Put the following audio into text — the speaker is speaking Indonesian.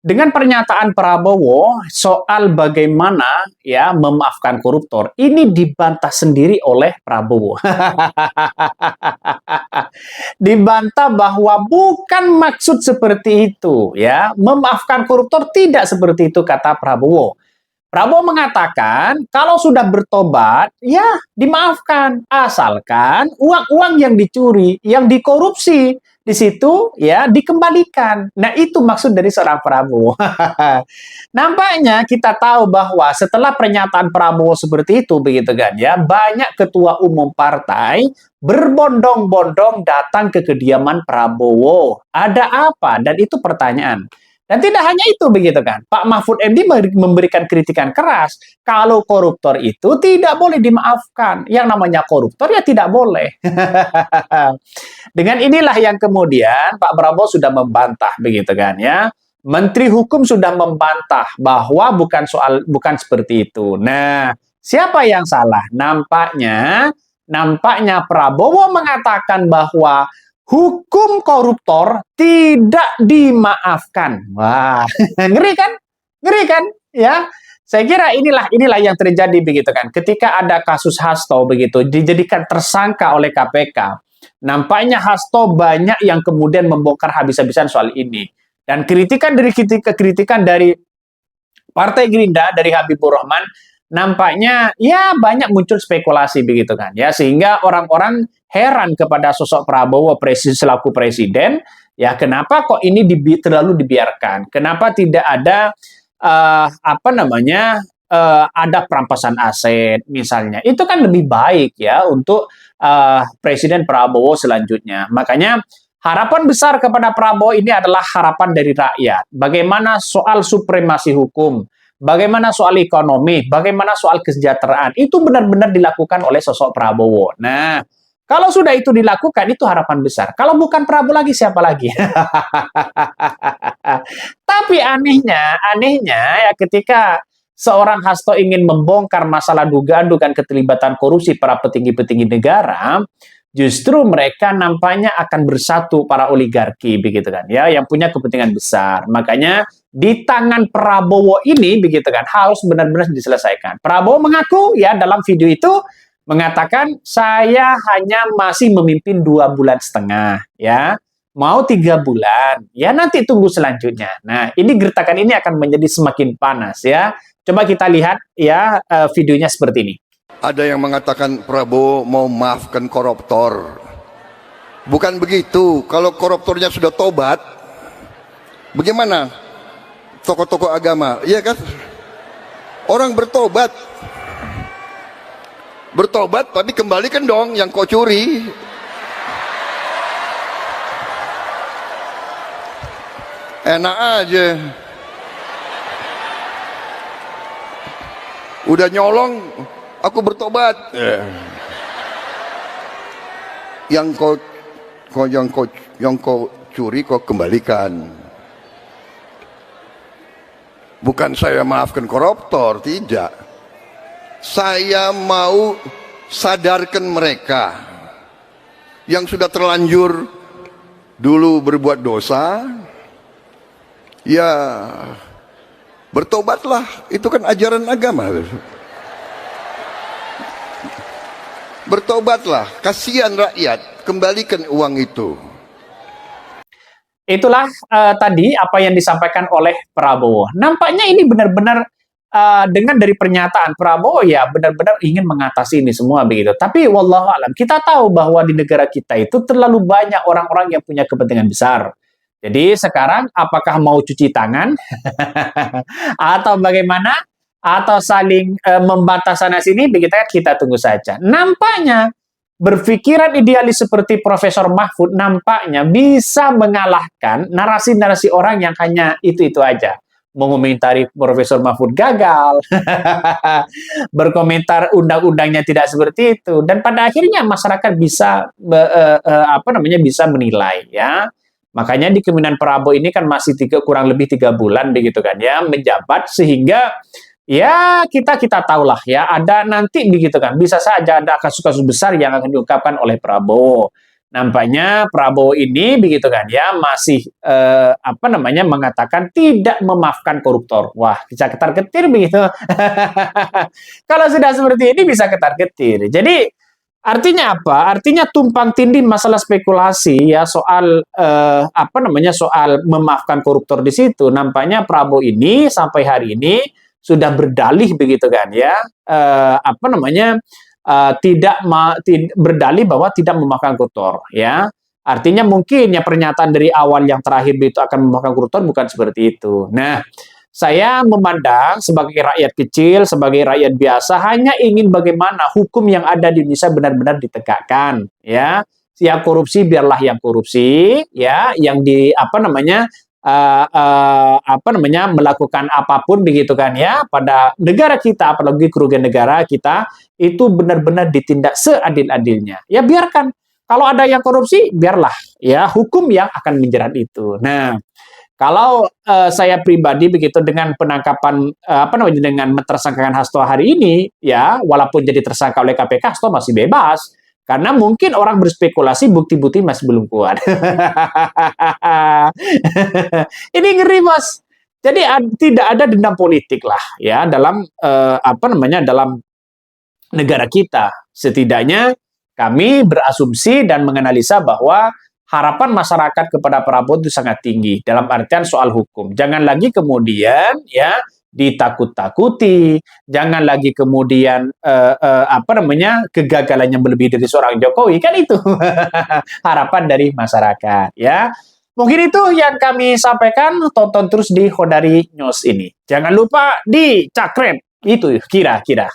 Dengan pernyataan Prabowo soal bagaimana ya memaafkan koruptor, ini dibantah sendiri oleh Prabowo. Dibantah bahwa bukan maksud seperti itu ya, memaafkan koruptor tidak seperti itu kata Prabowo. Prabowo mengatakan kalau sudah bertobat ya dimaafkan asalkan uang-uang yang dicuri, yang dikorupsi di situ ya dikembalikan. Nah, itu maksud dari seorang Prabowo. Nampaknya kita tahu bahwa setelah pernyataan Prabowo seperti itu begitu kan ya, banyak ketua umum partai berbondong-bondong datang ke kediaman Prabowo. Ada apa? Dan itu pertanyaan. Dan tidak hanya itu begitu kan. Pak Mahfud MD memberikan kritikan keras. Kalau koruptor itu tidak boleh dimaafkan. Yang namanya koruptor ya tidak boleh. Dengan inilah yang kemudian Pak Prabowo sudah membantah begitu kan ya. Menteri Hukum sudah membantah bahwa bukan seperti itu. Nah, siapa yang salah? Nampaknya Prabowo mengatakan bahwa hukum koruptor tidak dimaafkan. Wah, ngeri kan? Ngeri kan? Ya. Saya kira inilah yang terjadi begitu kan. Ketika ada kasus Hasto begitu dijadikan tersangka oleh KPK. Nampaknya Hasto banyak yang kemudian membongkar habis-habisan soal ini. Dan kritikan dari Partai Gerindra dari Habibur Rahman nampaknya ya banyak muncul spekulasi begitu kan ya, sehingga orang-orang heran kepada sosok Prabowo selaku presiden ya, kenapa kok ini terlalu dibiarkan, kenapa tidak ada ada perampasan aset misalnya, itu kan lebih baik ya untuk Presiden Prabowo selanjutnya. Makanya harapan besar kepada Prabowo ini adalah harapan dari rakyat. Bagaimana soal supremasi hukum, bagaimana soal ekonomi, bagaimana soal kesejahteraan, itu benar-benar dilakukan oleh sosok Prabowo. Nah, kalau sudah itu dilakukan, itu harapan besar. Kalau bukan Prabowo lagi, siapa lagi? Tapi anehnya ya ketika seorang Hasto ingin membongkar masalah dugaan keterlibatan korupsi para petinggi-petinggi negara, justru mereka nampaknya akan bersatu para oligarki begitu kan ya, yang punya kepentingan besar. Makanya di tangan Prabowo ini begitu kan harus benar-benar diselesaikan. Prabowo mengaku ya dalam video itu mengatakan saya hanya masih memimpin 2,5 bulan ya. Mau 3 bulan, ya nanti tunggu selanjutnya. Nah, ini gertakan ini akan menjadi semakin panas ya. Coba kita lihat ya videonya seperti ini. Ada yang mengatakan Prabowo mau maafkan koruptor. Bukan begitu. Kalau koruptornya sudah tobat, bagaimana tokoh-tokoh agama? Iya kan? Orang bertobat. Bertobat tapi kembalikan dong yang kau curi. Enak aja. Udah nyolong, aku bertobat. Yang kau curi kau kembalikan. Bukan saya maafkan koruptor, tidak. Saya mau sadarkan mereka yang sudah terlanjur dulu berbuat dosa. Ya, bertobatlah, itu kan ajaran agama. Bertobatlah, kasihan rakyat, kembalikan uang itu. Itulah tadi apa yang disampaikan oleh Prabowo. Nampaknya ini benar-benar dengan dari pernyataan Prabowo ya benar-benar ingin mengatasi ini semua begitu. Tapi wallahu alam, kita tahu bahwa di negara kita itu terlalu banyak orang-orang yang punya kepentingan besar. Jadi sekarang apakah mau cuci tangan atau bagaimana atau saling membantah sana sini begitu kan, kita tunggu saja. Nampaknya berpikiran idealis seperti Profesor Mahfud nampaknya bisa mengalahkan narasi-narasi orang yang hanya itu-itu aja. Mengomentari Profesor Mahfud gagal, berkomentar undang-undangnya tidak seperti itu, dan pada akhirnya masyarakat bisa bisa menilai ya. Makanya di kepemimpinan Prabowo ini kan masih kurang lebih 3 bulan begitu kan ya menjabat, sehingga ya kita tahulah ya ada nanti begitu kan bisa saja ada kasus-kasus besar yang akan diungkapkan oleh Prabowo. nampaknya Prabowo ini begitu kan ya masih mengatakan tidak memaafkan koruptor. Wah, bisa ketar-ketir begitu. Kalau sudah seperti ini bisa ketar-ketir. Jadi artinya apa? Artinya tumpang tindih masalah spekulasi ya soal soal memaafkan koruptor di situ. Nampaknya Prabowo ini sampai hari ini sudah berdalih begitu kan ya berdalih bahwa tidak memakan koruptor ya. Artinya mungkin ya pernyataan dari awal yang terakhir itu akan memakan koruptor bukan seperti itu. Nah, saya memandang sebagai rakyat kecil, sebagai rakyat biasa hanya ingin bagaimana hukum yang ada di Indonesia benar-benar ditegakkan ya. Yang korupsi biarlah yang korupsi ya, yang melakukan apapun begitu kan ya pada negara kita, apalagi kerugian negara kita itu benar-benar ditindak seadil-adilnya. Ya biarkan kalau ada yang korupsi biarlah ya hukum yang akan menjerat itu. Nah, kalau saya pribadi begitu dengan penangkapan dengan mentersangkakan Hasto hari ini ya walaupun jadi tersangka oleh KPK Hasto masih bebas. Karena mungkin orang berspekulasi bukti-bukti masih belum kuat. Ini ngeri, Bos. Jadi tidak ada dendam politik lah ya dalam dalam negara kita. Setidaknya kami berasumsi dan menganalisa bahwa harapan masyarakat kepada Prabowo itu sangat tinggi dalam artian soal hukum. Jangan lagi kemudian ya ditakut-takuti, jangan lagi kemudian kegagalan yang melebihi dari seorang Jokowi, kan itu harapan dari masyarakat ya. Mungkin itu yang kami sampaikan, tonton terus di Hodari News ini. Jangan lupa di Cakret, itu kira-kira.